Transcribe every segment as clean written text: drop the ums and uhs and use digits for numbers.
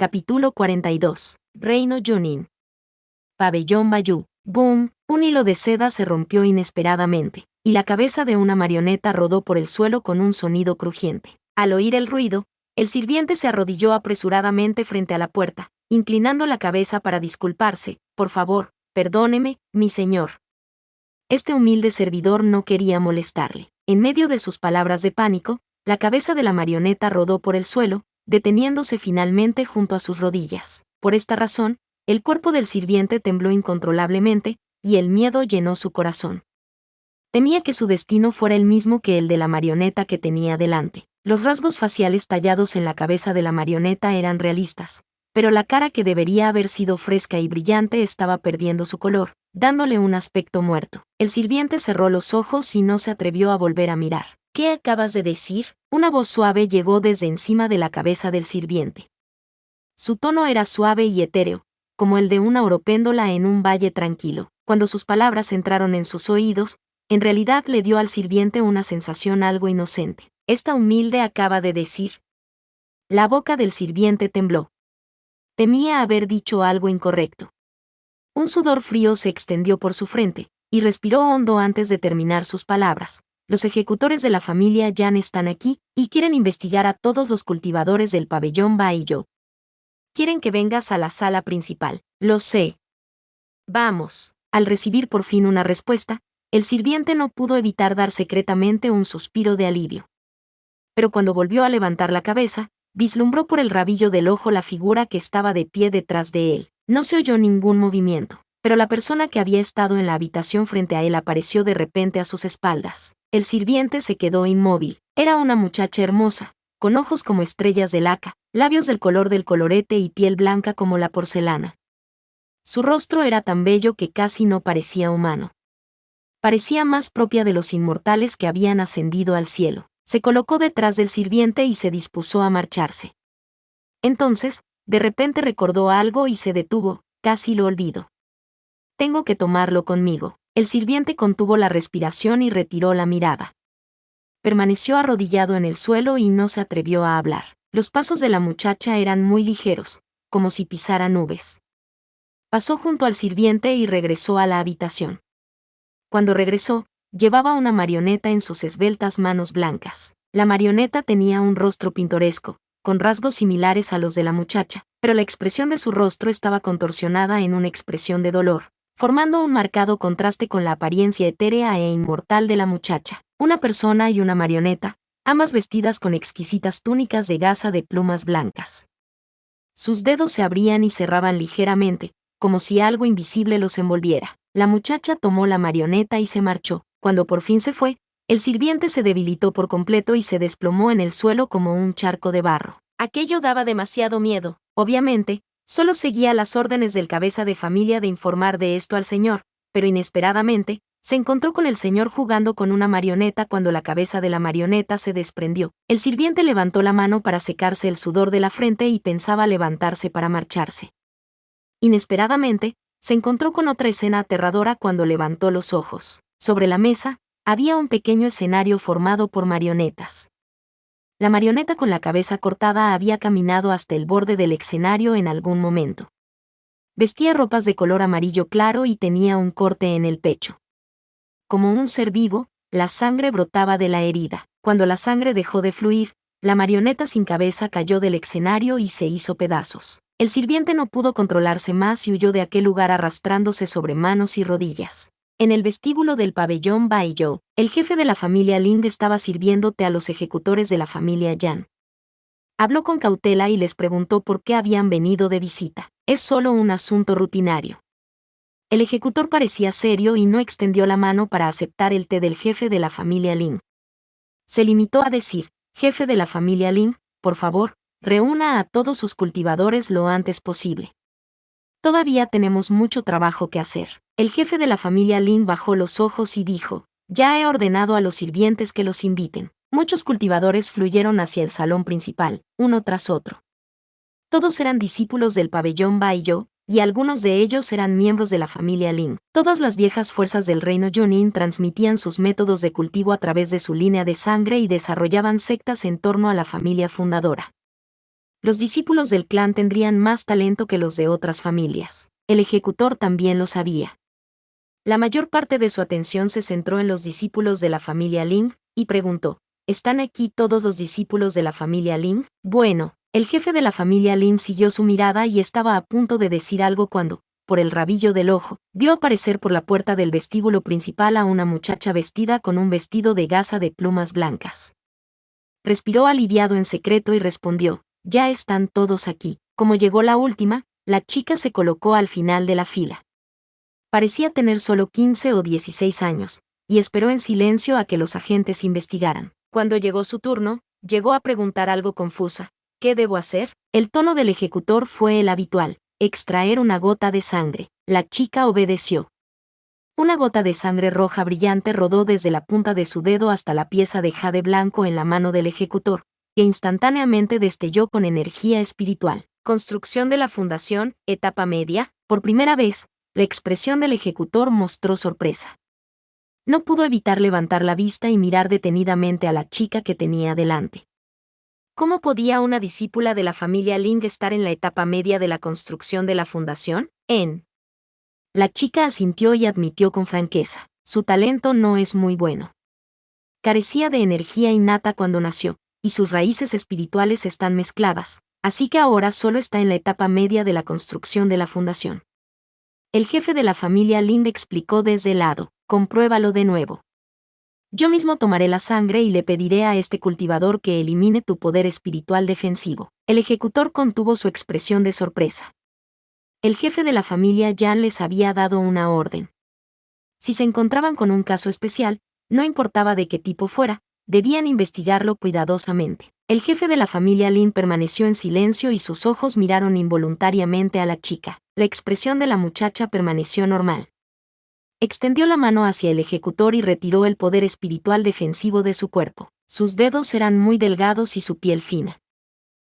Capítulo 42. Reino Junín. Pabellón Bayou. Boom, un hilo de seda se rompió inesperadamente, y la cabeza de una marioneta rodó por el suelo con un sonido crujiente. Al oír el ruido, el sirviente se arrodilló apresuradamente frente a la puerta, inclinando la cabeza para disculparse. Por favor, perdóneme, mi señor. Este humilde servidor no quería molestarle. En medio de sus palabras de pánico, la cabeza de la marioneta rodó por el suelo, deteniéndose finalmente junto a sus rodillas. Por esta razón, el cuerpo del sirviente tembló incontrolablemente, y el miedo llenó su corazón. Temía que su destino fuera el mismo que el de la marioneta que tenía delante. Los rasgos faciales tallados en la cabeza de la marioneta eran realistas, pero la cara, que debería haber sido fresca y brillante, estaba perdiendo su color, dándole un aspecto muerto. El sirviente cerró los ojos y no se atrevió a volver a mirar. ¿Qué acabas de decir? Una voz suave llegó desde encima de la cabeza del sirviente. Su tono era suave y etéreo, como el de una oropéndola en un valle tranquilo. Cuando sus palabras entraron en sus oídos, en realidad le dio al sirviente una sensación algo inocente. Esta humilde acaba de decir. La boca del sirviente tembló. Temía haber dicho algo incorrecto. Un sudor frío se extendió por su frente, y respiró hondo antes de terminar sus palabras. Los ejecutores de la familia Yan están aquí, y quieren investigar a todos los cultivadores del pabellón Bayou. Quieren que vengas a la sala principal. Lo sé. Vamos. Al recibir por fin una respuesta, el sirviente no pudo evitar dar secretamente un suspiro de alivio. Pero cuando volvió a levantar la cabeza, vislumbró por el rabillo del ojo la figura que estaba de pie detrás de él. No se oyó ningún movimiento, pero la persona que había estado en la habitación frente a él apareció de repente a sus espaldas. El sirviente se quedó inmóvil. Era una muchacha hermosa, con ojos como estrellas de laca, labios del color del colorete y piel blanca como la porcelana. Su rostro era tan bello que casi no parecía humano. Parecía más propia de los inmortales que habían ascendido al cielo. Se colocó detrás del sirviente y se dispuso a marcharse. Entonces, de repente recordó algo y se detuvo, casi lo olvidó. Tengo que tomarlo conmigo. El sirviente contuvo la respiración y retiró la mirada. Permaneció arrodillado en el suelo y no se atrevió a hablar. Los pasos de la muchacha eran muy ligeros, como si pisara nubes. Pasó junto al sirviente y regresó a la habitación. Cuando regresó, llevaba una marioneta en sus esbeltas manos blancas. La marioneta tenía un rostro pintoresco, con rasgos similares a los de la muchacha, pero la expresión de su rostro estaba contorsionada en una expresión de dolor, formando un marcado contraste con la apariencia etérea e inmortal de la muchacha. Una persona y una marioneta, ambas vestidas con exquisitas túnicas de gasa de plumas blancas. Sus dedos se abrían y cerraban ligeramente, como si algo invisible los envolviera. La muchacha tomó la marioneta y se marchó. Cuando por fin se fue, el sirviente se debilitó por completo y se desplomó en el suelo como un charco de barro. Aquello daba demasiado miedo. Obviamente, solo seguía las órdenes del cabeza de familia de informar de esto al señor, pero inesperadamente, se encontró con el señor jugando con una marioneta cuando la cabeza de la marioneta se desprendió. El sirviente levantó la mano para secarse el sudor de la frente y pensaba levantarse para marcharse. Inesperadamente, se encontró con otra escena aterradora cuando levantó los ojos. Sobre la mesa, había un pequeño escenario formado por marionetas. La marioneta con la cabeza cortada había caminado hasta el borde del escenario en algún momento. Vestía ropas de color amarillo claro y tenía un corte en el pecho. Como un ser vivo, la sangre brotaba de la herida. Cuando la sangre dejó de fluir, la marioneta sin cabeza cayó del escenario y se hizo pedazos. El sirviente no pudo controlarse más y huyó de aquel lugar arrastrándose sobre manos y rodillas. En el vestíbulo del pabellón Bayou, el jefe de la familia Ling estaba sirviendo té a los ejecutores de la familia Yan. Habló con cautela y les preguntó por qué habían venido de visita. Es solo un asunto rutinario. El ejecutor parecía serio y no extendió la mano para aceptar el té del jefe de la familia Ling. Se limitó a decir, jefe de la familia Ling, por favor, reúna a todos sus cultivadores lo antes posible. Todavía tenemos mucho trabajo que hacer. El jefe de la familia Lin bajó los ojos y dijo, ya he ordenado a los sirvientes que los inviten. Muchos cultivadores fluyeron hacia el salón principal, uno tras otro. Todos eran discípulos del pabellón Bayou, y algunos de ellos eran miembros de la familia Lin. Todas las viejas fuerzas del reino Junín transmitían sus métodos de cultivo a través de su línea de sangre y desarrollaban sectas en torno a la familia fundadora. Los discípulos del clan tendrían más talento que los de otras familias. El ejecutor también lo sabía. La mayor parte de su atención se centró en los discípulos de la familia Ling, y preguntó, ¿están aquí todos los discípulos de la familia Ling? Bueno, el jefe de la familia Ling siguió su mirada y estaba a punto de decir algo cuando, por el rabillo del ojo, vio aparecer por la puerta del vestíbulo principal a una muchacha vestida con un vestido de gasa de plumas blancas. Respiró aliviado en secreto y respondió, ya están todos aquí. Como llegó la última, la chica se colocó al final de la fila. Parecía tener solo 15 o 16 años, y esperó en silencio a que los agentes investigaran. Cuando llegó su turno, llegó a preguntar algo confusa. ¿Qué debo hacer? El tono del ejecutor fue el habitual, extraer una gota de sangre. La chica obedeció. Una gota de sangre roja brillante rodó desde la punta de su dedo hasta la pieza de jade blanco en la mano del ejecutor, que instantáneamente destelló con energía espiritual. Construcción de la fundación, etapa media. Por primera vez, la expresión del ejecutor mostró sorpresa. No pudo evitar levantar la vista y mirar detenidamente a la chica que tenía delante. ¿Cómo podía una discípula de la familia Ling estar en la etapa media de la construcción de la fundación? La chica asintió y admitió con franqueza, su talento no es muy bueno. Carecía de energía innata cuando nació, y sus raíces espirituales están mezcladas, así que ahora solo está en la etapa media de la construcción de la fundación. El jefe de la familia Ling explicó desde el lado, compruébalo de nuevo. Yo mismo tomaré la sangre y le pediré a este cultivador que elimine tu poder espiritual defensivo. El ejecutor contuvo su expresión de sorpresa. El jefe de la familia Yan les había dado una orden. Si se encontraban con un caso especial, no importaba de qué tipo fuera, debían investigarlo cuidadosamente. El jefe de la familia Lin permaneció en silencio y sus ojos miraron involuntariamente a la chica. La expresión de la muchacha permaneció normal. Extendió la mano hacia el ejecutor y retiró el poder espiritual defensivo de su cuerpo. Sus dedos eran muy delgados y su piel fina.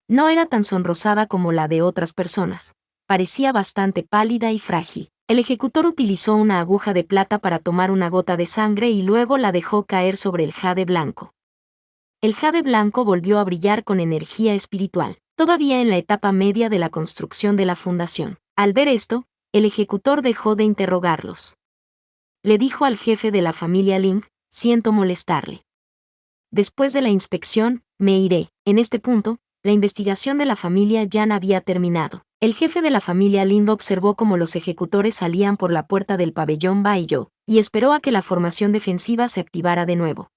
No era tan sonrosada como la de otras personas. Parecía bastante pálida y frágil. El ejecutor utilizó una aguja de plata para tomar una gota de sangre y luego la dejó caer sobre el jade blanco. El jade blanco volvió a brillar con energía espiritual, todavía en la etapa media de la construcción de la fundación. Al ver esto, el ejecutor dejó de interrogarlos. Le dijo al jefe de la familia Ling, siento molestarle. Después de la inspección, me iré. En este punto, la investigación de la familia Yan había terminado. El jefe de la familia Ling observó cómo los ejecutores salían por la puerta del pabellón Baiyo, y esperó a que la formación defensiva se activara de nuevo.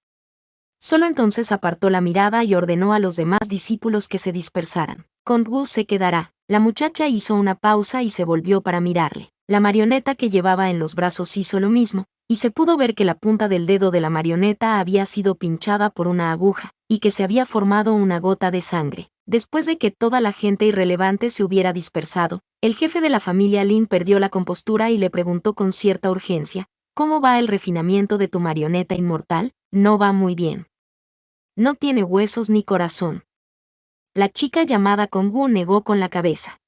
Solo entonces apartó la mirada y ordenó a los demás discípulos que se dispersaran. Kong-gu se quedará. La muchacha hizo una pausa y se volvió para mirarle. La marioneta que llevaba en los brazos hizo lo mismo, y se pudo ver que la punta del dedo de la marioneta había sido pinchada por una aguja, y que se había formado una gota de sangre. Después de que toda la gente irrelevante se hubiera dispersado, el jefe de la familia Lin perdió la compostura y le preguntó con cierta urgencia, ¿cómo va el refinamiento de tu marioneta inmortal? No va muy bien. No tiene huesos ni corazón. La chica llamada Kong-gu negó con la cabeza.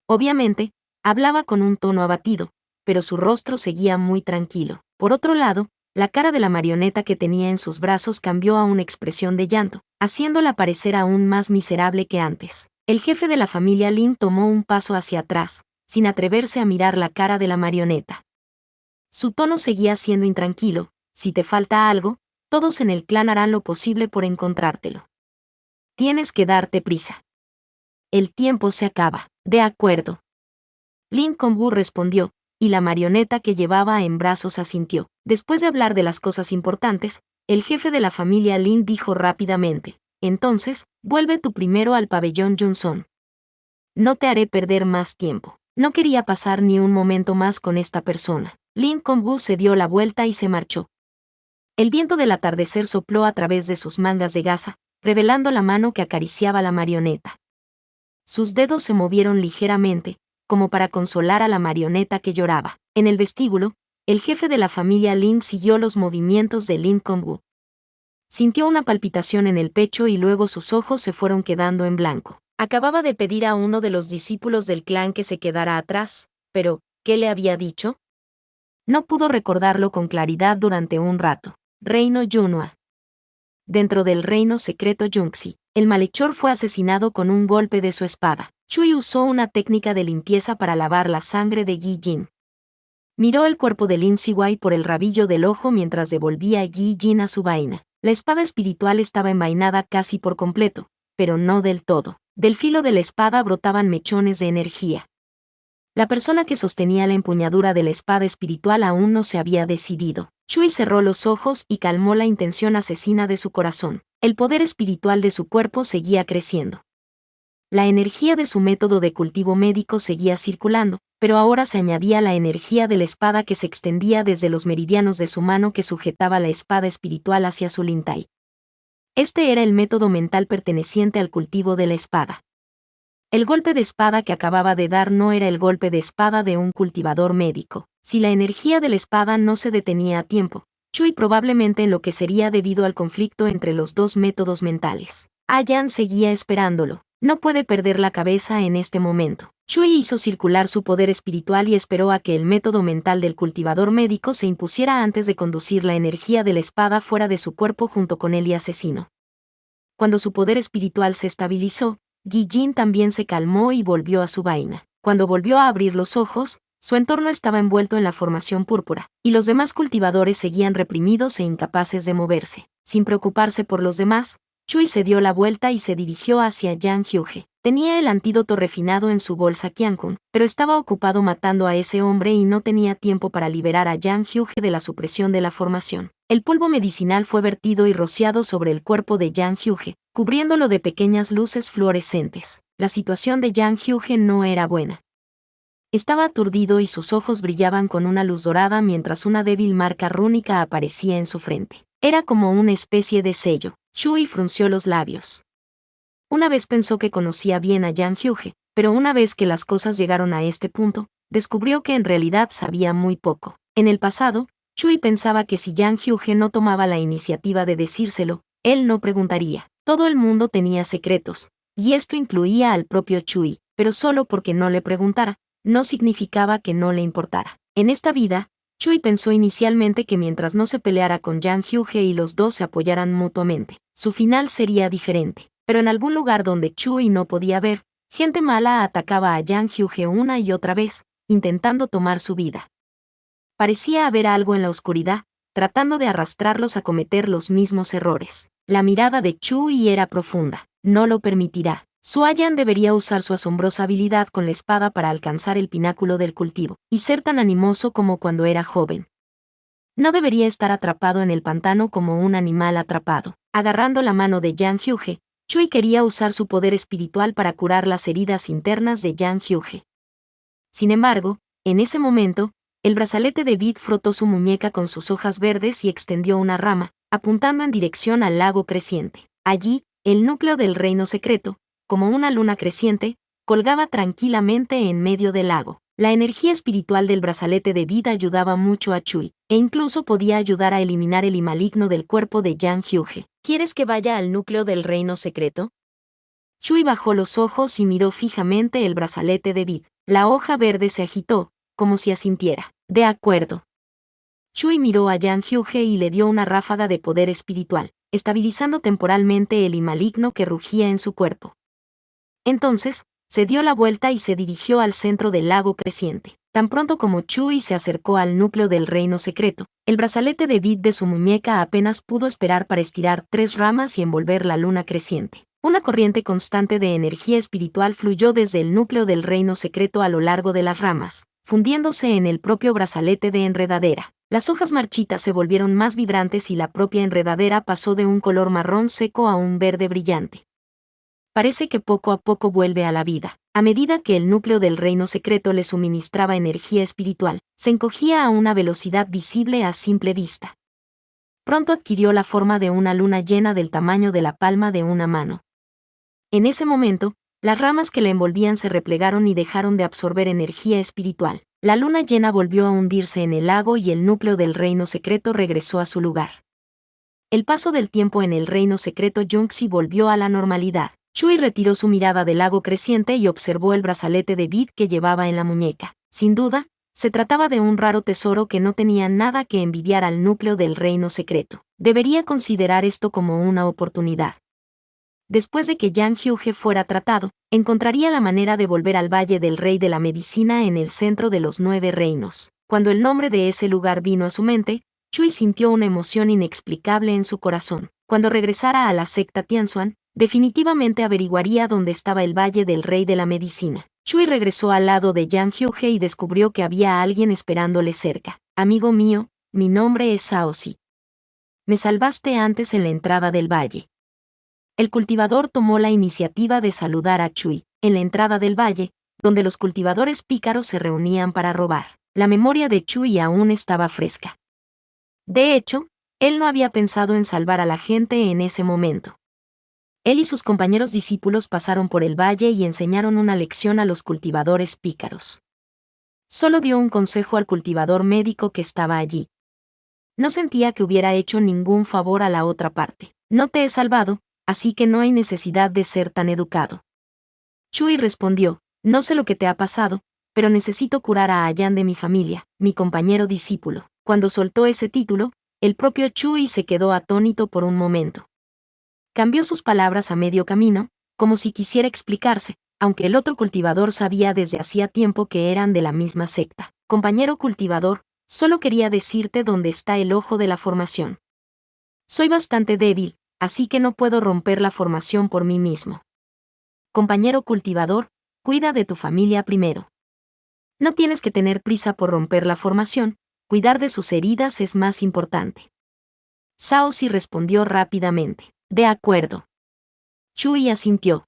Obviamente, hablaba con un tono abatido, pero su rostro seguía muy tranquilo. Por otro lado, la cara de la marioneta que tenía en sus brazos cambió a una expresión de llanto, haciéndola parecer aún más miserable que antes. El jefe de la familia Lin tomó un paso hacia atrás, sin atreverse a mirar la cara de la marioneta. Su tono seguía siendo intranquilo, si te falta algo, todos en el clan harán lo posible por encontrártelo. Tienes que darte prisa. El tiempo se acaba. De acuerdo. Lin Kong-gu respondió, y la marioneta que llevaba en brazos asintió. Después de hablar de las cosas importantes, el jefe de la familia Lin dijo rápidamente, entonces, vuelve tú primero al pabellón Junson. No te haré perder más tiempo. No quería pasar ni un momento más con esta persona. Lin Kong-gu se dio la vuelta y se marchó. El viento del atardecer sopló a través de sus mangas de gasa, revelando la mano que acariciaba la marioneta. Sus dedos se movieron ligeramente, como para consolar a la marioneta que lloraba. En el vestíbulo, el jefe de la familia Lin siguió los movimientos de Lin Kong-gu. Sintió una palpitación en el pecho y luego sus ojos se fueron quedando en blanco. Acababa de pedir a uno de los discípulos del clan que se quedara atrás, pero, ¿qué le había dicho? No pudo recordarlo con claridad durante un rato. Reino Yunhua. Dentro del reino secreto Yunxi. El malhechor fue asesinado con un golpe de su espada. Chui usó una técnica de limpieza para lavar la sangre de Yi Jin. Miró el cuerpo de Lin Ziwei por el rabillo del ojo mientras devolvía a Yi Jin a su vaina. La espada espiritual estaba envainada casi por completo, pero no del todo. Del filo de la espada brotaban mechones de energía. La persona que sostenía la empuñadura de la espada espiritual aún no se había decidido. Chui cerró los ojos y calmó la intención asesina de su corazón. El poder espiritual de su cuerpo seguía creciendo. La energía de su método de cultivo médico seguía circulando, pero ahora se añadía la energía de la espada que se extendía desde los meridianos de su mano que sujetaba la espada espiritual hacia su lintai. Este era el método mental perteneciente al cultivo de la espada. El golpe de espada que acababa de dar no era el golpe de espada de un cultivador médico. Si la energía de la espada no se detenía a tiempo, Chui probablemente enloquecería debido al conflicto entre los dos métodos mentales. Yan seguía esperándolo. No puede perder la cabeza en este momento. Chui hizo circular su poder espiritual y esperó a que el método mental del cultivador médico se impusiera antes de conducir la energía de la espada fuera de su cuerpo junto con él y asesino. Cuando su poder espiritual se estabilizó, Yi Jin también se calmó y volvió a su vaina. Cuando volvió a abrir los ojos, su entorno estaba envuelto en la formación púrpura, y los demás cultivadores seguían reprimidos e incapaces de moverse. Sin preocuparse por los demás, Chui se dio la vuelta y se dirigió hacia Yang Hyuge. Tenía el antídoto refinado en su bolsa Qiankun, pero estaba ocupado matando a ese hombre y no tenía tiempo para liberar a Yang Hyuge de la supresión de la formación. El polvo medicinal fue vertido y rociado sobre el cuerpo de Yang Hyuge, cubriéndolo de pequeñas luces fluorescentes. La situación de Yang Hyuge no era buena. Estaba aturdido y sus ojos brillaban con una luz dorada mientras una débil marca rúnica aparecía en su frente. Era como una especie de sello. Chui frunció los labios. Una vez pensó que conocía bien a Yang Hyuge, pero una vez que las cosas llegaron a este punto, descubrió que en realidad sabía muy poco. En el pasado, Chui pensaba que si Yang Hyuge no tomaba la iniciativa de decírselo, él no preguntaría. Todo el mundo tenía secretos, y esto incluía al propio Chui, pero solo porque no le preguntara, no significaba que no le importara. En esta vida, Chui pensó inicialmente que mientras no se peleara con Yang Hyuge y los dos se apoyaran mutuamente, su final sería diferente. Pero en algún lugar donde Chui no podía ver, gente mala atacaba a Yang Hyuge una y otra vez, intentando tomar su vida. Parecía haber algo en la oscuridad, tratando de arrastrarlos a cometer los mismos errores. La mirada de Chui era profunda. No lo permitirá. Suayan debería usar su asombrosa habilidad con la espada para alcanzar el pináculo del cultivo, y ser tan animoso como cuando era joven. No debería estar atrapado en el pantano como un animal atrapado. Agarrando la mano de Yang Hyuge, Chui quería usar su poder espiritual para curar las heridas internas de Yang Hyuge. Sin embargo, en ese momento, el brazalete de Vid frotó su muñeca con sus hojas verdes y extendió una rama, apuntando en dirección al lago creciente. Allí, el núcleo del reino secreto, como una luna creciente, colgaba tranquilamente en medio del lago. La energía espiritual del brazalete de Vid ayudaba mucho a Chui, e incluso podía ayudar a eliminar el maligno del cuerpo de Yang Hyuge. ¿Quieres que vaya al núcleo del reino secreto? Chui bajó los ojos y miró fijamente el brazalete de Vid. La hoja verde se agitó, como si asintiera. De acuerdo. Chui miró a Yang Hyuge y le dio una ráfaga de poder espiritual, estabilizando temporalmente el maligno que rugía en su cuerpo. Entonces, se dio la vuelta y se dirigió al centro del lago creciente. Tan pronto como Chui se acercó al núcleo del reino secreto, el brazalete de Vid de su muñeca apenas pudo esperar para estirar 3 ramas y envolver la luna creciente. Una corriente constante de energía espiritual fluyó desde el núcleo del reino secreto a lo largo de las ramas, fundiéndose en el propio brazalete de enredadera. Las hojas marchitas se volvieron más vibrantes y la propia enredadera pasó de un color marrón seco a un verde brillante. Parece que poco a poco vuelve a la vida. A medida que el núcleo del reino secreto le suministraba energía espiritual, se encogía a una velocidad visible a simple vista. Pronto adquirió la forma de una luna llena del tamaño de la palma de una mano. En ese momento, las ramas que le envolvían se replegaron y dejaron de absorber energía espiritual. La luna llena volvió a hundirse en el lago y el núcleo del reino secreto regresó a su lugar. El paso del tiempo en el reino secreto Yunxi volvió a la normalidad. Chui retiró su mirada del lago creciente y observó el brazalete de Vid que llevaba en la muñeca. Sin duda, se trataba de un raro tesoro que no tenía nada que envidiar al núcleo del reino secreto. Debería considerar esto como una oportunidad. después de que Yang Hyuge fuera tratado, encontraría la manera de volver al Valle del Rey de la Medicina en el centro de los 9 reinos. Cuando el nombre de ese lugar vino a su mente, Chui sintió una emoción inexplicable en su corazón. Cuando regresara a la secta Tianxuan, definitivamente averiguaría dónde estaba el Valle del Rey de la Medicina. Chui regresó al lado de Yang Hyuge y descubrió que había alguien esperándole cerca. Amigo mío, mi nombre es Saosi. Me salvaste antes en la entrada del valle. El cultivador tomó la iniciativa de saludar a Chui, en la entrada del valle, donde los cultivadores pícaros se reunían para robar. La memoria de Chui aún estaba fresca. De hecho, él no había pensado en salvar a la gente en ese momento. Él y sus compañeros discípulos pasaron por el valle y enseñaron una lección a los cultivadores pícaros. Solo dio un consejo al cultivador médico que estaba allí. No sentía que hubiera hecho ningún favor a la otra parte. No te he salvado, así que no hay necesidad de ser tan educado. Chui respondió, no sé lo que te ha pasado, pero necesito curar a Ayan de mi familia, mi compañero discípulo. Cuando soltó ese título, el propio Chui se quedó atónito por un momento. Cambió sus palabras a medio camino, como si quisiera explicarse, aunque el otro cultivador sabía desde hacía tiempo que eran de la misma secta. Compañero cultivador, solo quería decirte dónde está el ojo de la formación. Soy bastante débil, así que no puedo romper la formación por mí mismo. Compañero cultivador, cuida de tu familia primero. No tienes que tener prisa por romper la formación, cuidar de sus heridas es más importante. Saosi respondió rápidamente. De acuerdo. Chui asintió.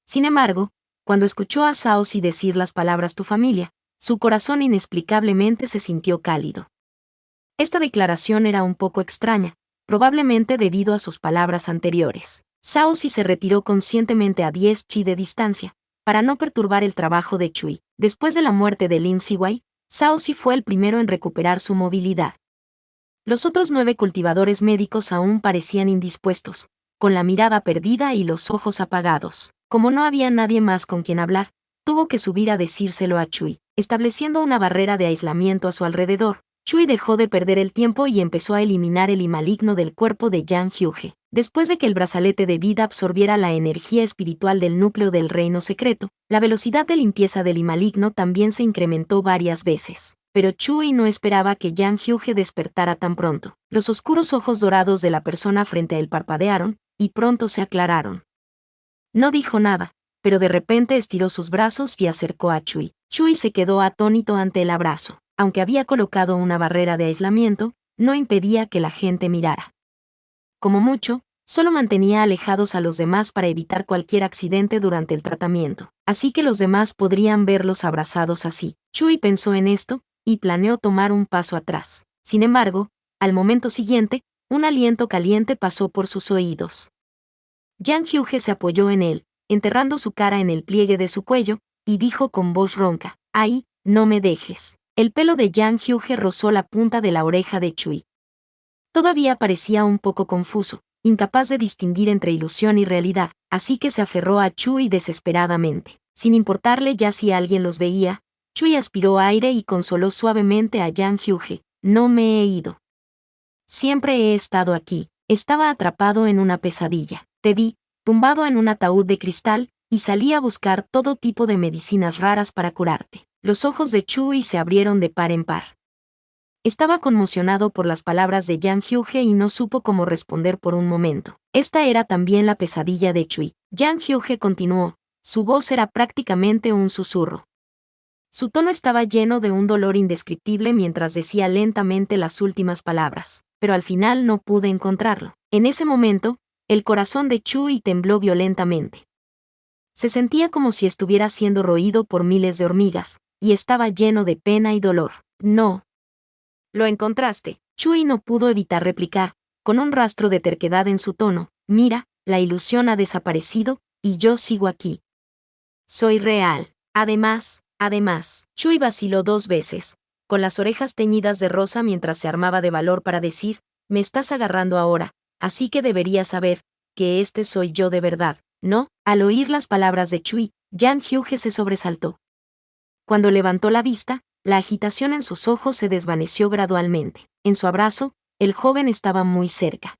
Sin embargo, cuando escuchó a Saosi decir las palabras tu familia, su corazón inexplicablemente se sintió cálido. Esta declaración era un poco extraña, probablemente debido a sus palabras anteriores. Saosi se retiró conscientemente a 10 chi de distancia, para no perturbar el trabajo de Chui. Después de la muerte de Lin Ziwei, Saosi fue el primero en recuperar su movilidad. Los otros 9 cultivadores médicos aún parecían indispuestos, con la mirada perdida y los ojos apagados. Como no había nadie más con quien hablar, tuvo que subir a decírselo a Chui. Estableciendo una barrera de aislamiento a su alrededor, Chui dejó de perder el tiempo y empezó a eliminar el I maligno del cuerpo de Yang Hyuge. Después de que el brazalete de vida absorbiera la energía espiritual del núcleo del reino secreto, la velocidad de limpieza del I maligno también se incrementó varias veces. Pero Chui no esperaba que Yang Hyuge despertara tan pronto. Los oscuros ojos dorados de la persona frente a él parpadearon, y pronto se aclararon. No dijo nada, pero de repente estiró sus brazos y acercó a Chui. Chui se quedó atónito ante el abrazo. Aunque había colocado una barrera de aislamiento, no impedía que la gente mirara. Como mucho, solo mantenía alejados a los demás para evitar cualquier accidente durante el tratamiento. Así que los demás podrían verlos abrazados así. Chui pensó en esto, y planeó tomar un paso atrás. Sin embargo, al momento siguiente, un aliento caliente pasó por sus oídos. Yang Hyuge se apoyó en él, enterrando su cara en el pliegue de su cuello, y dijo con voz ronca, «Ay, no me dejes». El pelo de Yang Hyuge rozó la punta de la oreja de Chui. Todavía parecía un poco confuso, incapaz de distinguir entre ilusión y realidad, así que se aferró a Chui desesperadamente. Sin importarle ya si alguien los veía, Chui aspiró aire y consoló suavemente a Yang Hyuge. No me he ido. Siempre he estado aquí. Estaba atrapado en una pesadilla. Te vi, tumbado en un ataúd de cristal, y salí a buscar todo tipo de medicinas raras para curarte. Los ojos de Chui se abrieron de par en par. Estaba conmocionado por las palabras de Yang Hyuge y no supo cómo responder por un momento. Esta era también la pesadilla de Chui. Yang Hyuge continuó. Su voz era prácticamente un susurro. Su tono estaba lleno de un dolor indescriptible mientras decía lentamente las últimas palabras, pero al final no pude encontrarlo. En ese momento, el corazón de Chui tembló violentamente. Se sentía como si estuviera siendo roído por miles de hormigas, y estaba lleno de pena y dolor. No. Lo encontraste. Chui no pudo evitar replicar, con un rastro de terquedad en su tono. Mira, la ilusión ha desaparecido, y yo sigo aquí. Soy real. Además, Chui vaciló 2 veces, con las orejas teñidas de rosa mientras se armaba de valor para decir, me estás agarrando ahora, así que deberías saber, que este soy yo de verdad, ¿no? Al oír las palabras de Chui, Yang Hyuge se sobresaltó. Cuando levantó la vista, la agitación en sus ojos se desvaneció gradualmente. En su abrazo, el joven estaba muy cerca.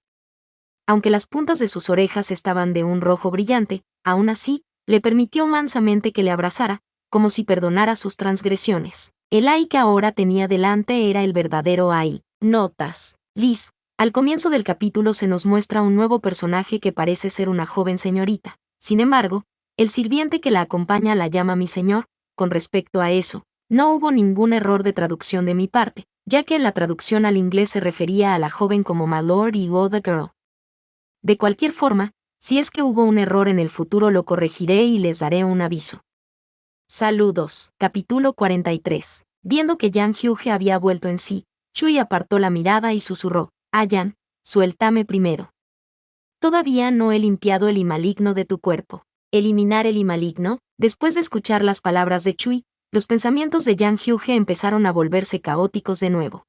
Aunque las puntas de sus orejas estaban de un rojo brillante, aún así, le permitió mansamente que le abrazara, como si perdonara sus transgresiones. El Ai que ahora tenía delante era el verdadero Ai. Notas. Liz. Al comienzo del capítulo se nos muestra un nuevo personaje que parece ser una joven señorita. Sin embargo, el sirviente que la acompaña la llama mi señor. Con respecto a eso, no hubo ningún error de traducción de mi parte, ya que en la traducción al inglés se refería a la joven como my lord y oh the girl. De cualquier forma, si es que hubo un error en el futuro lo corregiré y les daré un aviso. Saludos. Capítulo 43. Viendo que Yang Hyuge había vuelto en sí, Chui apartó la mirada y susurró, Yan, suéltame primero. Todavía no he limpiado el I maligno de tu cuerpo. Eliminar el I maligno. Después de escuchar las palabras de Chui, los pensamientos de Yang Hyuge empezaron a volverse caóticos de nuevo.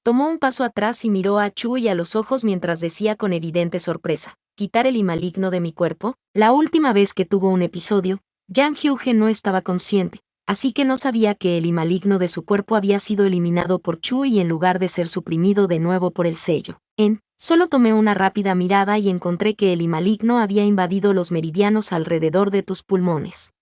Tomó un paso atrás y miró a Chui a los ojos mientras decía con evidente sorpresa, ¿quitar el I maligno de mi cuerpo? La última vez que tuvo un episodio, Yang Hyuge no estaba consciente, así que no sabía que el I maligno de su cuerpo había sido eliminado por Chui en lugar de ser suprimido de nuevo por el sello. Solo tomé una rápida mirada y encontré que el I maligno había invadido los meridianos alrededor de tus pulmones.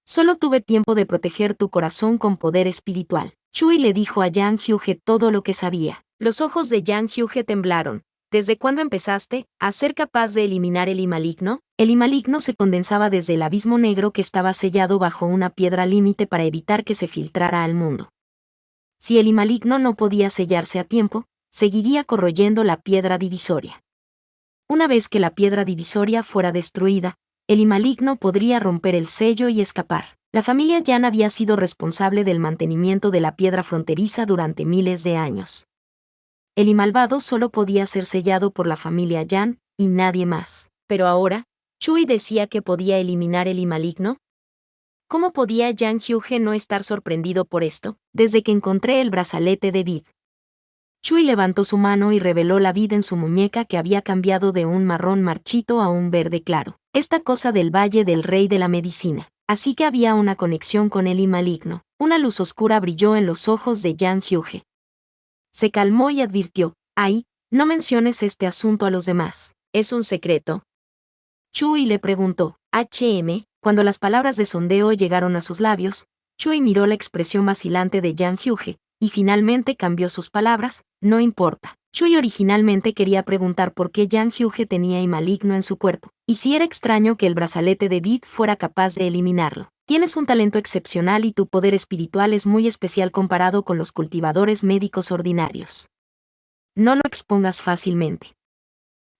Solo tuve tiempo de proteger tu corazón con poder espiritual. Chui le dijo a Yang Hyuge todo lo que sabía. Los ojos de Yang Hyuge temblaron. ¿Desde cuándo empezaste a ser capaz de eliminar el I maligno? El I maligno se condensaba desde el abismo negro que estaba sellado bajo una piedra límite para evitar que se filtrara al mundo. Si el I maligno no podía sellarse a tiempo, seguiría corroyendo la piedra divisoria. Una vez que la piedra divisoria fuera destruida, el I maligno podría romper el sello y escapar. La familia Yan había sido responsable del mantenimiento de la piedra fronteriza durante miles de años. El I malvado solo podía ser sellado por la familia Yan, y nadie más. Pero ahora, Chui decía que podía eliminar el I maligno. ¿Cómo podía Yang Hyuge no estar sorprendido por esto? Desde que encontré el brazalete de vid. Chui levantó su mano y reveló la vid en su muñeca que había cambiado de un marrón marchito a un verde claro. Esta cosa del Valle del Rey de la Medicina. Así que había una conexión con el I maligno. Una luz oscura brilló en los ojos de Yang Hyuge. Se calmó y advirtió, Ai, no menciones este asunto a los demás. ¿Es un secreto? Chui le preguntó, Cuando las palabras de sondeo llegaron a sus labios, Chui miró la expresión vacilante de Yang Hyuge, y finalmente cambió sus palabras, no importa. Chui originalmente quería preguntar por qué Yang Hyuge tenía I maligno en su cuerpo, y si era extraño que el brazalete de vid fuera capaz de eliminarlo. Tienes un talento excepcional y tu poder espiritual es muy especial comparado con los cultivadores médicos ordinarios. No lo expongas fácilmente.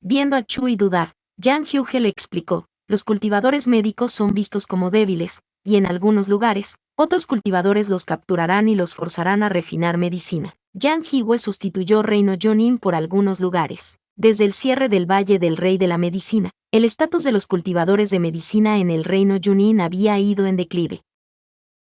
Viendo a Chui dudar, Yang Hyuge le explicó, los cultivadores médicos son vistos como débiles, y en algunos lugares, otros cultivadores los capturarán y los forzarán a refinar medicina. Yang Hyuge sustituyó Reino Jonin por algunos lugares. Desde el cierre del Valle del Rey de la Medicina, el estatus de los cultivadores de medicina en el Reino Jonin había ido en declive.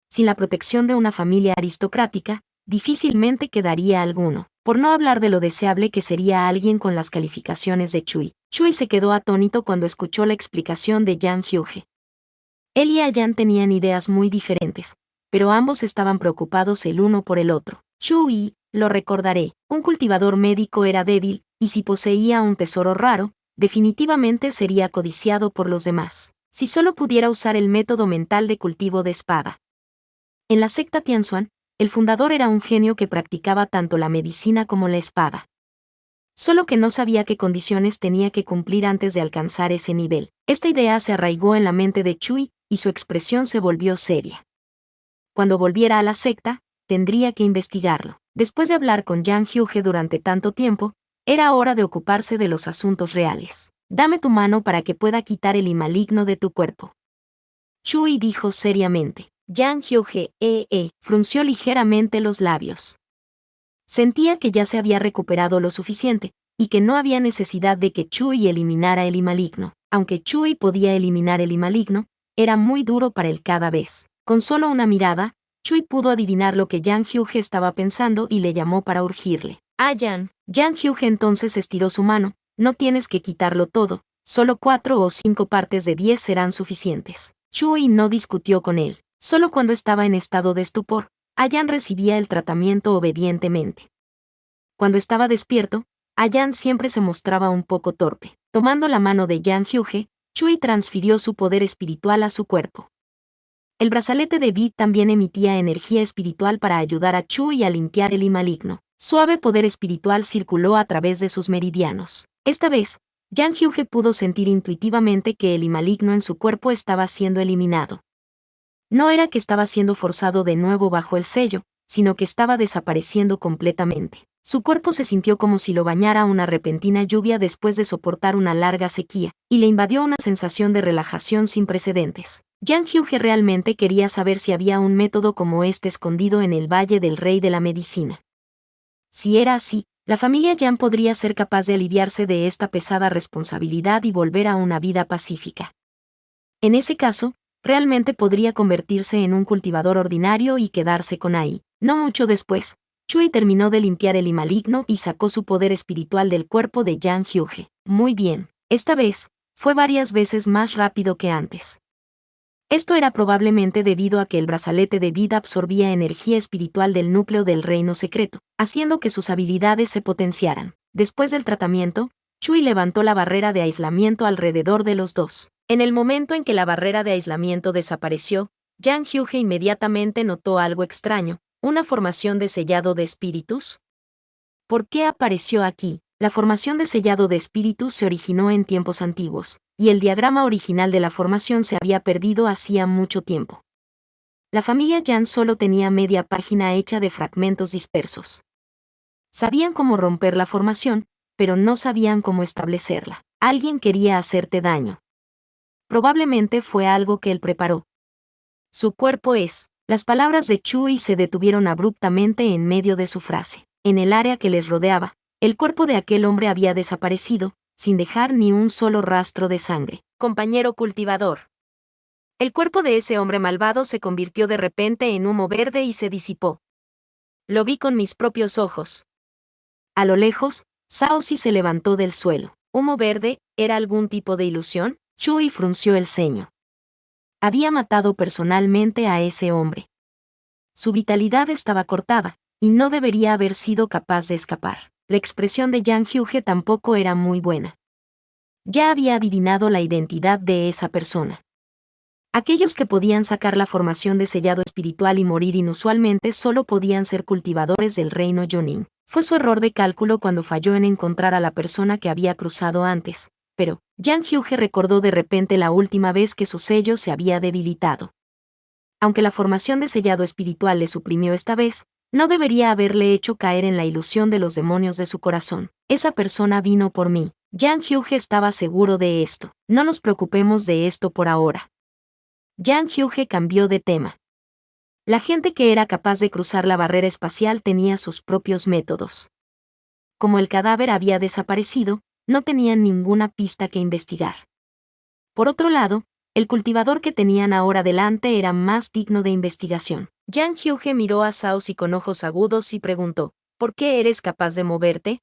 Sin la protección de una familia aristocrática, difícilmente quedaría alguno, por no hablar de lo deseable que sería alguien con las calificaciones de Chui. Chui se quedó atónito cuando escuchó la explicación de Yang Hyuge. Él y Yan tenían ideas muy diferentes, pero ambos estaban preocupados el uno por el otro. Chui, lo recordaré, un cultivador médico era débil, y si poseía un tesoro raro, definitivamente sería codiciado por los demás. Si solo pudiera usar el método mental de cultivo de espada. En la secta Tianxuan, el fundador era un genio que practicaba tanto la medicina como la espada. Solo que no sabía qué condiciones tenía que cumplir antes de alcanzar ese nivel. Esta idea se arraigó en la mente de Chui, y su expresión se volvió seria. Cuando volviera a la secta, tendría que investigarlo. Después de hablar con Yang Hyuge durante tanto tiempo, era hora de ocuparse de los asuntos reales. Dame tu mano para que pueda quitar el I maligno de tu cuerpo. Chui dijo seriamente. Yang Hyuge, frunció ligeramente los labios. Sentía que ya se había recuperado lo suficiente, y que no había necesidad de que Chui eliminara el I maligno. Aunque Chui podía eliminar el I maligno, era muy duro para él cada vez. Con solo una mirada, Chui pudo adivinar lo que Yang Hyuge estaba pensando y le llamó para urgirle. Yan. Yang Hyuge entonces estiró su mano, no tienes que quitarlo todo, solo 4 o 5 partes de 10 serán suficientes. Chui no discutió con él. Solo cuando estaba en estado de estupor, Yan recibía el tratamiento obedientemente. Cuando estaba despierto, A Yan siempre se mostraba un poco torpe. Tomando la mano de Yang Hyuge, Chui transfirió su poder espiritual a su cuerpo. El brazalete de Vi también emitía energía espiritual para ayudar a Chui a limpiar el I maligno. Suave poder espiritual circuló a través de sus meridianos. Esta vez, Yang Hyuge pudo sentir intuitivamente que el I maligno en su cuerpo estaba siendo eliminado. No era que estaba siendo forzado de nuevo bajo el sello, sino que estaba desapareciendo completamente. Su cuerpo se sintió como si lo bañara una repentina lluvia después de soportar una larga sequía, y le invadió una sensación de relajación sin precedentes. Yang Hyuge realmente quería saber si había un método como este escondido en el Valle del Rey de la Medicina. Si era así, la familia Yan podría ser capaz de aliviarse de esta pesada responsabilidad y volver a una vida pacífica. En ese caso, realmente podría convertirse en un cultivador ordinario y quedarse con Ai. No mucho después, Chui terminó de limpiar el I maligno y sacó su poder espiritual del cuerpo de Yang Hyuge. Muy bien, esta vez, fue varias veces más rápido que antes. Esto era probablemente debido a que el brazalete de vida absorbía energía espiritual del núcleo del reino secreto, haciendo que sus habilidades se potenciaran. Después del tratamiento, Chui levantó la barrera de aislamiento alrededor de los dos. En el momento en que la barrera de aislamiento desapareció, Yang Hyuge inmediatamente notó algo extraño, una formación de sellado de espíritus. ¿Por qué apareció aquí? La formación de sellado de espíritus se originó en tiempos antiguos, y el diagrama original de la formación se había perdido hacía mucho tiempo. La familia Yan solo tenía media página hecha de fragmentos dispersos. Sabían cómo romper la formación, pero no sabían cómo establecerla. Alguien quería hacerte daño. Probablemente fue algo que él preparó. Su cuerpo es. Las palabras de Chui se detuvieron abruptamente en medio de su frase. En el área que les rodeaba, el cuerpo de aquel hombre había desaparecido, sin dejar ni un solo rastro de sangre. Compañero cultivador. El cuerpo de ese hombre malvado se convirtió de repente en humo verde y se disipó. Lo vi con mis propios ojos. A lo lejos, Saosi se levantó del suelo. ¿Humo verde era algún tipo de ilusión? Chui frunció el ceño. Había matado personalmente a ese hombre. Su vitalidad estaba cortada, y no debería haber sido capaz de escapar. La expresión de Yang Hyuge tampoco era muy buena. Ya había adivinado la identidad de esa persona. Aquellos que podían sacar la formación de sellado espiritual y morir inusualmente solo podían ser cultivadores del reino Jonin. Fue su error de cálculo cuando falló en encontrar a la persona que había cruzado antes, pero Yang Hyuge recordó de repente la última vez que su sello se había debilitado. Aunque la formación de sellado espiritual le suprimió esta vez, no debería haberle hecho caer en la ilusión de los demonios de su corazón. Esa persona vino por mí. Yang Hyuge estaba seguro de esto. No nos preocupemos de esto por ahora. Yang Hyuge cambió de tema. La gente que era capaz de cruzar la barrera espacial tenía sus propios métodos. Como el cadáver había desaparecido, no tenían ninguna pista que investigar. Por otro lado, el cultivador que tenían ahora delante era más digno de investigación. Yang Hyuge miró a Saosi con ojos agudos y preguntó, ¿por qué eres capaz de moverte?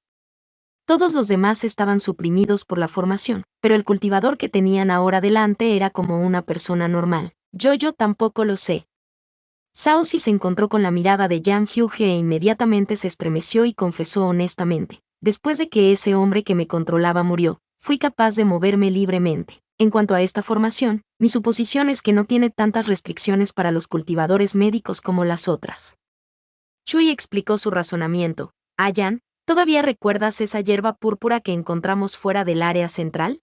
Todos los demás estaban suprimidos por la formación, pero el cultivador que tenían ahora delante era como una persona normal. Yo tampoco lo sé. Saosi se encontró con la mirada de Yang Hyuge e inmediatamente se estremeció y confesó honestamente. Después de que ese hombre que me controlaba murió, fui capaz de moverme libremente. En cuanto a esta formación, mi suposición es que no tiene tantas restricciones para los cultivadores médicos como las otras. Chui explicó su razonamiento. Yan, ¿todavía recuerdas esa hierba púrpura que encontramos fuera del área central?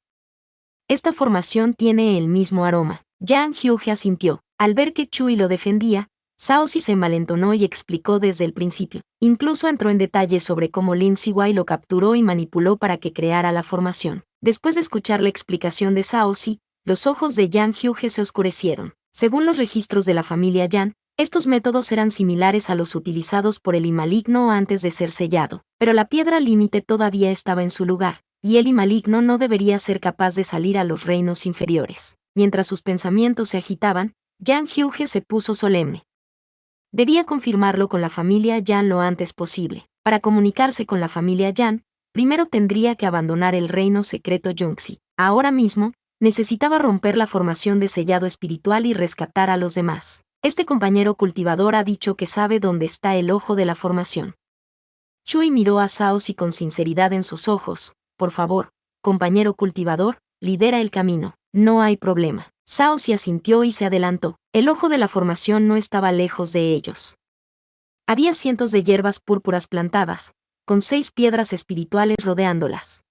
Esta formación tiene el mismo aroma. Yang Hyuge asintió. Al ver que Chui lo defendía, Saosi se malentonó y explicó desde el principio. Incluso entró en detalles sobre cómo Lin Ziwei lo capturó y manipuló para que creara la formación. Después de escuchar la explicación de Saosi, los ojos de Yang Hyuge se oscurecieron. Según los registros de la familia Yan, estos métodos eran similares a los utilizados por el I maligno antes de ser sellado, pero la piedra límite todavía estaba en su lugar, y el I maligno no debería ser capaz de salir a los reinos inferiores. Mientras sus pensamientos se agitaban, Yang Hyuge se puso solemne. Debía confirmarlo con la familia Yan lo antes posible. Para comunicarse con la familia Yan, primero tendría que abandonar el reino secreto Yongxi. Ahora mismo, necesitaba romper la formación de sellado espiritual y rescatar a los demás. Este compañero cultivador ha dicho que sabe dónde está el ojo de la formación. Chui miró a Saosi con sinceridad en sus ojos. Por favor, compañero cultivador, lidera el camino. No hay problema. Saosi asintió y se adelantó. El ojo de la formación no estaba lejos de ellos. Había cientos de hierbas púrpuras plantadas, con 6 piedras espirituales rodeándolas.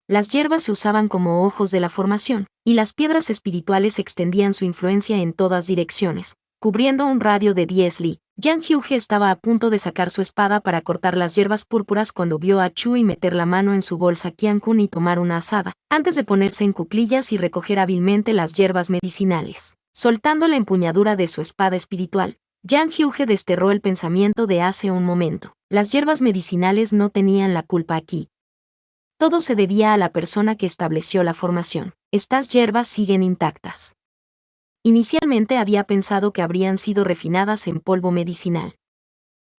Las hierbas se usaban como ojos de la formación, y las piedras espirituales extendían su influencia en todas direcciones, cubriendo un radio de 10 li. Yang Hyuge estaba a punto de sacar su espada para cortar las hierbas púrpuras cuando vio a Chui meter la mano en su bolsa Qiankun y tomar una azada, antes de ponerse en cuclillas y recoger hábilmente las hierbas medicinales. Soltando la empuñadura de su espada espiritual, Yang Hyuge desterró el pensamiento de hace un momento. Las hierbas medicinales no tenían la culpa aquí. Todo se debía a la persona que estableció la formación. Estas hierbas siguen intactas. Inicialmente había pensado que habrían sido refinadas en polvo medicinal.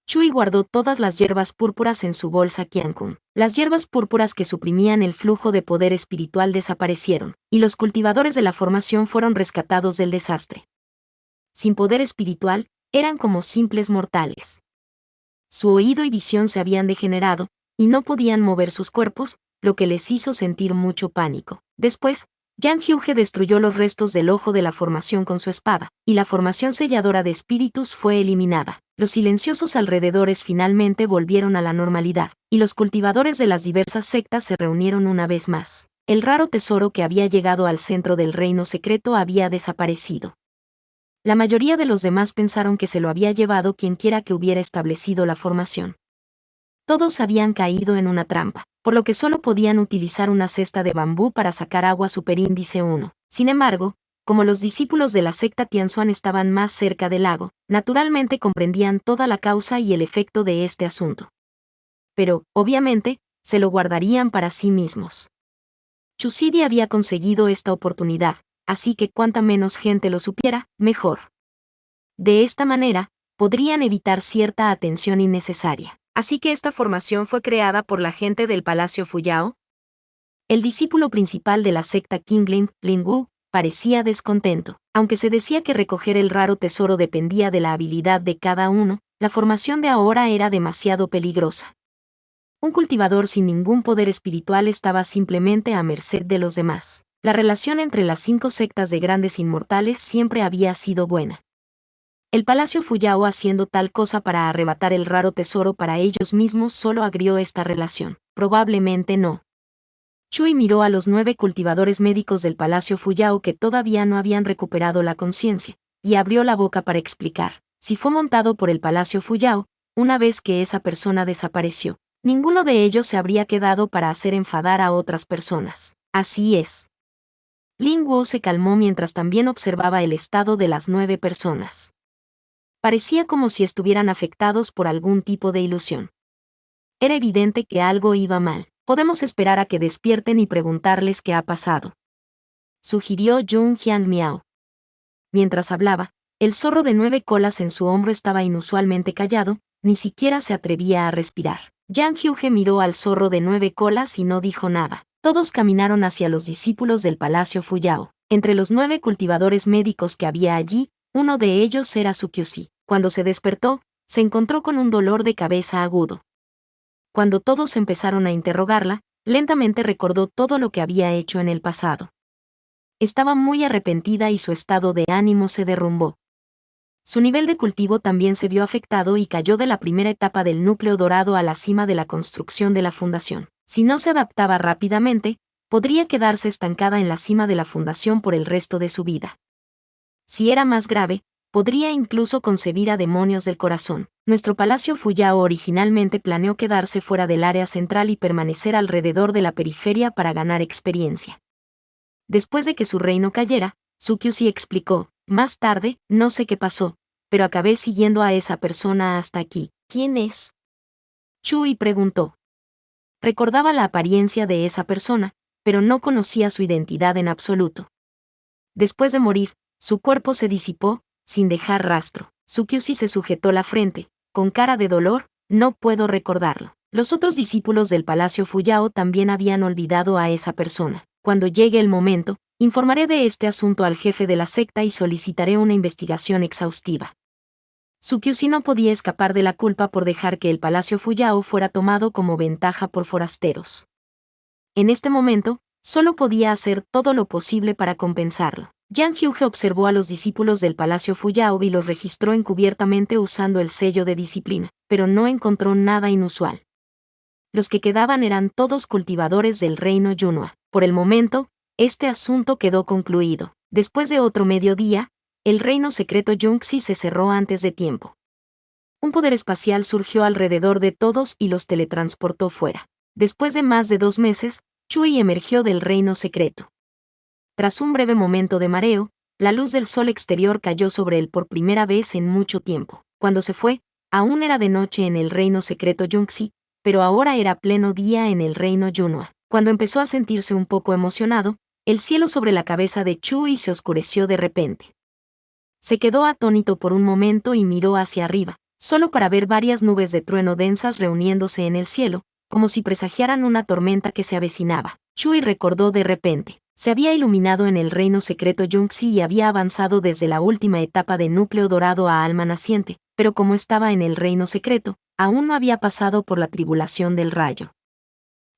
Chui guardó todas las hierbas púrpuras en su bolsa Qiankun. Las hierbas púrpuras que suprimían el flujo de poder espiritual desaparecieron, y los cultivadores de la formación fueron rescatados del desastre. Sin poder espiritual, eran como simples mortales. Su oído y visión se habían degenerado, y no podían mover sus cuerpos, lo que les hizo sentir mucho pánico. Después, Yang Hyuge destruyó los restos del ojo de la formación con su espada, y la formación selladora de espíritus fue eliminada. Los silenciosos alrededores finalmente volvieron a la normalidad, y los cultivadores de las diversas sectas se reunieron una vez más. El raro tesoro que había llegado al centro del reino secreto había desaparecido. La mayoría de los demás pensaron que se lo había llevado quienquiera que hubiera establecido la formación. Todos habían caído en una trampa, por lo que solo podían utilizar una cesta de bambú para sacar agua superíndice 1. Sin embargo, como los discípulos de la secta Tianzuan estaban más cerca del lago, naturalmente comprendían toda la causa y el efecto de este asunto. Pero, obviamente, se lo guardarían para sí mismos. Chusidi había conseguido esta oportunidad, así que cuanta menos gente lo supiera, mejor. De esta manera, podrían evitar cierta atención innecesaria. Así que esta formación fue creada por la gente del Palacio Fuyao. El discípulo principal de la secta Qingling, Lin Wu, parecía descontento. Aunque se decía que recoger el raro tesoro dependía de la habilidad de cada uno, la formación de ahora era demasiado peligrosa. Un cultivador sin ningún poder espiritual estaba simplemente a merced de los demás. La relación entre las 5 sectas de grandes inmortales siempre había sido buena. El Palacio Fuyao haciendo tal cosa para arrebatar el raro tesoro para ellos mismos solo agrió esta relación. Probablemente no. Chui miró a los 9 cultivadores médicos del Palacio Fuyao que todavía no habían recuperado la conciencia, y abrió la boca para explicar. Si fue montado por el Palacio Fuyao, una vez que esa persona desapareció, ninguno de ellos se habría quedado para hacer enfadar a otras personas. Así es. Lin Wu se calmó mientras también observaba el estado de las 9 personas. Parecía como si estuvieran afectados por algún tipo de ilusión. Era evidente que algo iba mal. Podemos esperar a que despierten y preguntarles qué ha pasado, sugirió Jung Hyang Miao. Mientras hablaba, el zorro de 9 colas en su hombro estaba inusualmente callado, ni siquiera se atrevía a respirar. Yang Hyuge miró al zorro de 9 colas y no dijo nada. Todos caminaron hacia los discípulos del Palacio Fuyao. Entre los 9 cultivadores médicos que había allí, uno de ellos era Sukyusi. Cuando se despertó, se encontró con un dolor de cabeza agudo. Cuando todos empezaron a interrogarla, lentamente recordó todo lo que había hecho en el pasado. Estaba muy arrepentida y su estado de ánimo se derrumbó. Su nivel de cultivo también se vio afectado y cayó de la primera etapa del núcleo dorado a la cima de la construcción de la fundación. Si no se adaptaba rápidamente, podría quedarse estancada en la cima de la fundación por el resto de su vida. Si era más grave, podría incluso concebir a demonios del corazón. Nuestro Palacio Fuyao originalmente planeó quedarse fuera del área central y permanecer alrededor de la periferia para ganar experiencia. Después de que su reino cayera, Sukyusi explicó, más tarde, no sé qué pasó, pero acabé siguiendo a esa persona hasta aquí. ¿Quién es? Chui preguntó. Recordaba la apariencia de esa persona, pero no conocía su identidad en absoluto. Después de morir, su cuerpo se disipó, sin dejar rastro. Sukyusi se sujetó la frente, con cara de dolor, no puedo recordarlo. Los otros discípulos del Palacio Fuyao también habían olvidado a esa persona. Cuando llegue el momento, informaré de este asunto al jefe de la secta y solicitaré una investigación exhaustiva. Su Kyushi no podía escapar de la culpa por dejar que el Palacio Fuyao fuera tomado como ventaja por forasteros. En este momento, solo podía hacer todo lo posible para compensarlo. Yang Hyuge observó a los discípulos del Palacio Fuyao y los registró encubiertamente usando el sello de disciplina, pero no encontró nada inusual. Los que quedaban eran todos cultivadores del reino Yunhua. Por el momento, este asunto quedó concluido. Después de otro mediodía, el reino secreto Yunxi se cerró antes de tiempo. Un poder espacial surgió alrededor de todos y los teletransportó fuera. Después de más de 2 meses, Chui emergió del reino secreto. Tras un breve momento de mareo, la luz del sol exterior cayó sobre él por primera vez en mucho tiempo. Cuando se fue, aún era de noche en el reino secreto Yunxi, pero ahora era pleno día en el reino Yunhua. Cuando empezó a sentirse un poco emocionado, el cielo sobre la cabeza de Chui se oscureció de repente. Se quedó atónito por un momento y miró hacia arriba, solo para ver varias nubes de trueno densas reuniéndose en el cielo, como si presagiaran una tormenta que se avecinaba. Chui recordó de repente. Se había iluminado en el reino secreto Yunxi y había avanzado desde la última etapa de núcleo dorado a alma naciente, pero como estaba en el reino secreto, aún no había pasado por la tribulación del rayo.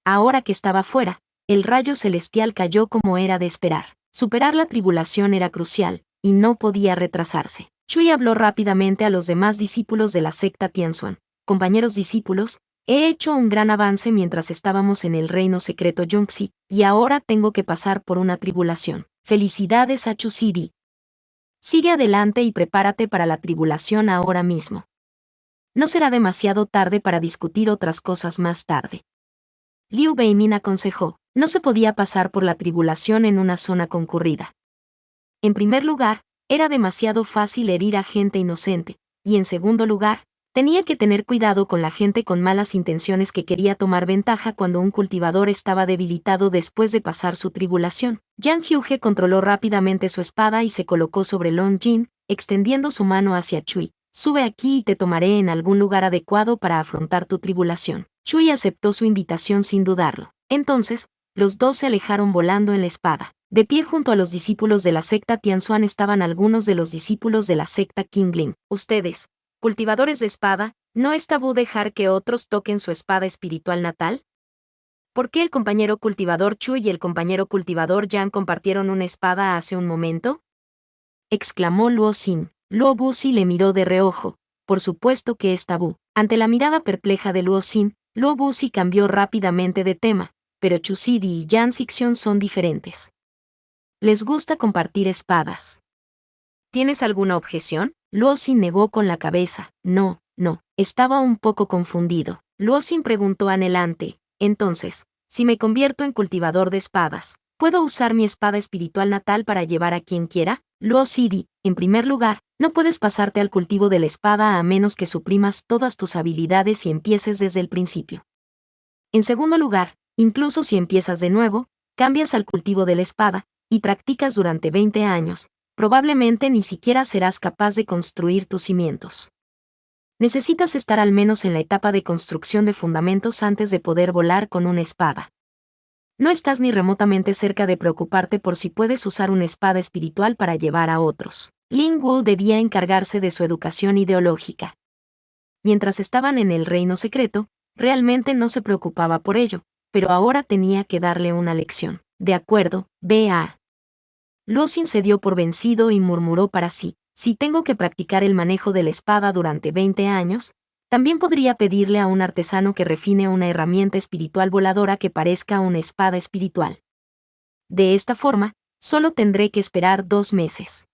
Ahora que estaba fuera, el rayo celestial cayó como era de esperar. Superar la tribulación era crucial, y no podía retrasarse. Chui habló rápidamente a los demás discípulos de la secta Tianxuan. Compañeros discípulos, he hecho un gran avance mientras estábamos en el reino secreto Yunxi, y ahora tengo que pasar por una tribulación. Felicidades a Chusidi. Sigue adelante y prepárate para la tribulación ahora mismo. No será demasiado tarde para discutir otras cosas más tarde. Liu Beimin aconsejó, no se podía pasar por la tribulación en una zona concurrida. En primer lugar, era demasiado fácil herir a gente inocente, y en segundo lugar, tenía que tener cuidado con la gente con malas intenciones que quería tomar ventaja cuando un cultivador estaba debilitado después de pasar su tribulación. Yang Hyuge controló rápidamente su espada y se colocó sobre Long Jin, extendiendo su mano hacia Chui. Sube aquí y te tomaré en algún lugar adecuado para afrontar tu tribulación. Chui aceptó su invitación sin dudarlo. Entonces, los dos se alejaron volando en la espada. De pie junto a los discípulos de la secta Tianxuan estaban algunos de los discípulos de la secta Qingling. Ustedes, cultivadores de espada, ¿no es tabú dejar que otros toquen su espada espiritual natal? ¿Por qué el compañero cultivador Chui y el compañero cultivador Yang compartieron una espada hace un momento? Exclamó Luo Xin. Luo Buzi le miró de reojo. Por supuesto que es tabú. Ante la mirada perpleja de Luo Xin, Luo Buzi cambió rápidamente de tema, pero Chusidi y Yang Xixion son diferentes. Les gusta compartir espadas. ¿Tienes alguna objeción? Luo Xin negó con la cabeza. No, estaba un poco confundido. Luo Xin preguntó anhelante, entonces, si me convierto en cultivador de espadas, ¿puedo usar mi espada espiritual natal para llevar a quien quiera? Luo Sidi, en primer lugar, no puedes pasarte al cultivo de la espada a menos que suprimas todas tus habilidades y empieces desde el principio. En segundo lugar, incluso si empiezas de nuevo, cambias al cultivo de la espada, y practicas durante 20 años, probablemente ni siquiera serás capaz de construir tus cimientos. Necesitas estar al menos en la etapa de construcción de fundamentos antes de poder volar con una espada. No estás ni remotamente cerca de preocuparte por si puedes usar una espada espiritual para llevar a otros. Lin Wu debía encargarse de su educación ideológica. Mientras estaban en el reino secreto, realmente no se preocupaba por ello, pero ahora tenía que darle una lección. De acuerdo, vea. Luo Xin se dio por vencido y murmuró para sí, si tengo que practicar el manejo de la espada durante 20 años, también podría pedirle a un artesano que refine una herramienta espiritual voladora que parezca una espada espiritual. De esta forma, solo tendré que esperar 2 meses.